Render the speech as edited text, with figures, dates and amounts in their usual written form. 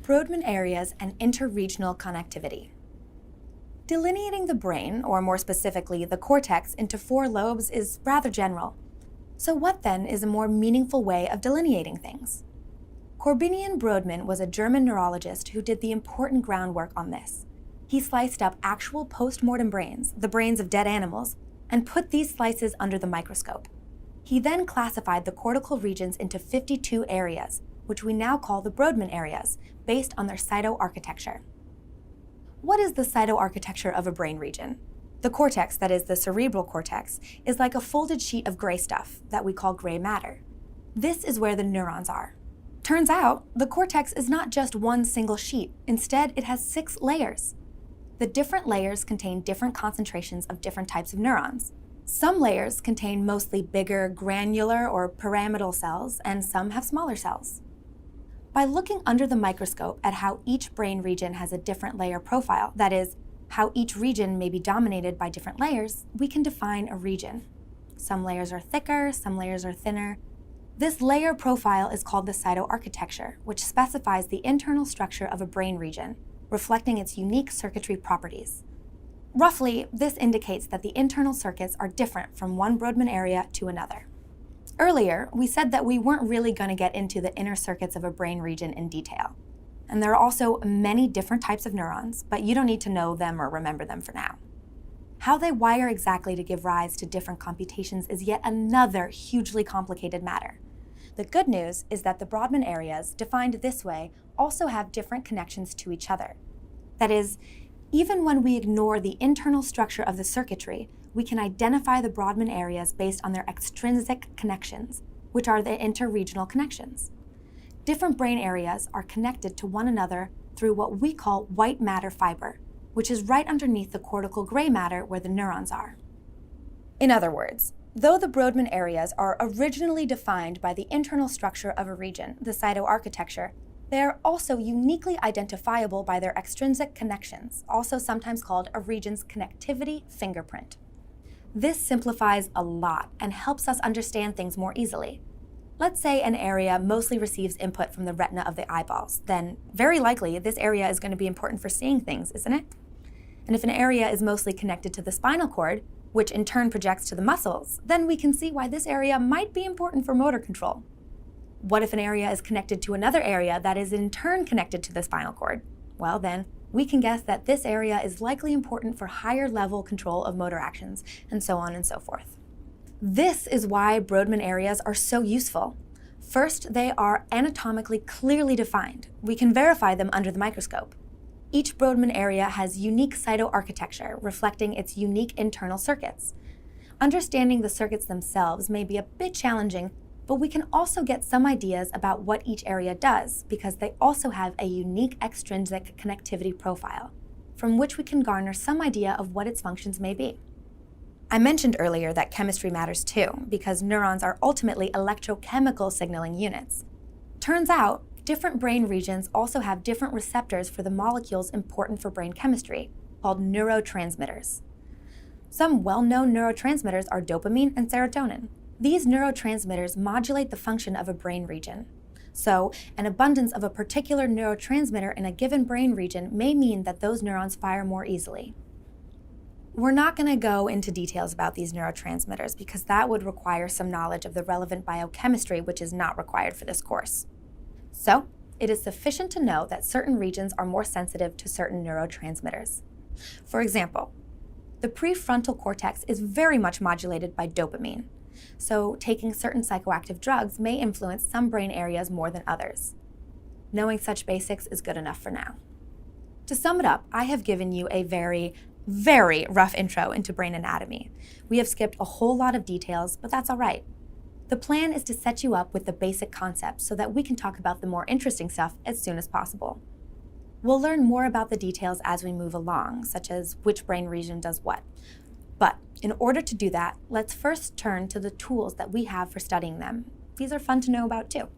Brodmann areas and interregional connectivity. Delineating the brain, or more specifically the cortex, into 4 lobes is rather general. So what then is a more meaningful way of delineating things? Corbinian Brodmann was a German neurologist who did the important groundwork on this. He sliced up actual postmortem brains, the brains of dead animals, and put these slices under the microscope. He then classified the cortical regions into 52 areas, which we now call the Brodmann areas, based on their Cyto Architecture. What is the Cyto Architecture of a brain region? The cortex, that is the cerebral cortex, is like a folded sheet of gray stuff that we call gray matter. This is where the neurons are. Turns out, the cortex is not just one single sheet. Instead, it has 6 layers. The different layers contain different concentrations of different types of neurons. Some layers contain mostly bigger granular or pyramidal cells, and some have smaller cells. By looking under the microscope at how each brain region has a different layer profile, that is, how each region may be dominated by different layers, we can define a region. Some layers are thicker, some layers are thinner. This layer profile is called the Cyto Architecture, which specifies the internal structure of a brain region, reflecting its unique circuitry properties. Roughly, this indicates that the internal circuits are different from one Brodmann area to another. Earlier, we said that we weren't really going to get into the inner circuits of a brain region in detail. And there are also many different types of neurons, but you don't need to know them or remember them for now. How they wire exactly to give rise to different computations is yet another hugely complicated matter. The good news is that the Brodmann areas, defined this way, also have different connections to each other. That is, even when we ignore the internal structure of the circuitry, we can identify the Brodmann areas based on their extrinsic connections, which are the interregional connections. Different brain areas are connected to one another through what we call white matter fiber, which is right underneath the cortical gray matter where the neurons are. In other words, though the Brodmann areas are originally defined by the internal structure of a region, the Cyto Architecture, they are also uniquely identifiable by their extrinsic connections, also sometimes called a region's connectivity fingerprint. This simplifies a lot and helps us understand things more easily. Let's say an area mostly receives input from the retina of the eyeballs, then very likely this area is going to be important for seeing things, isn't it? And if an area is mostly connected to the spinal cord, which in turn projects to the muscles, then we can see why this area might be important for motor control. What if an area is connected to another area that is in turn connected to the spinal cord? Well then, we can guess that this area is likely important for higher level control of motor actions, and so on and so forth. This is why Brodmann areas are so useful. First, they are anatomically clearly defined. We can verify them under the microscope. Each Brodmann area has unique Cyto Architecture, reflecting its unique internal circuits. Understanding the circuits themselves may be a bit challenging, but we can also get some ideas about what each area does because they also have a unique extrinsic connectivity profile, from which we can garner some idea of what its functions may be. I mentioned earlier that chemistry matters too, because neurons are ultimately electrochemical signaling units. Turns out, different brain regions also have different receptors for the molecules important for brain chemistry, called neurotransmitters. Some well-known neurotransmitters are dopamine and serotonin. These neurotransmitters modulate the function of a brain region. So, an abundance of a particular neurotransmitter in a given brain region may mean that those neurons fire more easily. We're not going to go into details about these neurotransmitters because that would require some knowledge of the relevant biochemistry, which is not required for this course. So, it is sufficient to know that certain regions are more sensitive to certain neurotransmitters. For example, the prefrontal cortex is very much modulated by dopamine. So taking certain psychoactive drugs may influence some brain areas more than others. Knowing such basics is good enough for now. To sum it up, I have given you a very, very rough intro into brain anatomy. We have skipped a whole lot of details, but that's all right. The plan is to set you up with the basic concepts so that we can talk about the more interesting stuff as soon as possible. We'll learn more about the details as we move along, such as which brain region does what. But in order to do that, let's first turn to the tools that we have for studying them. These are fun to know about too.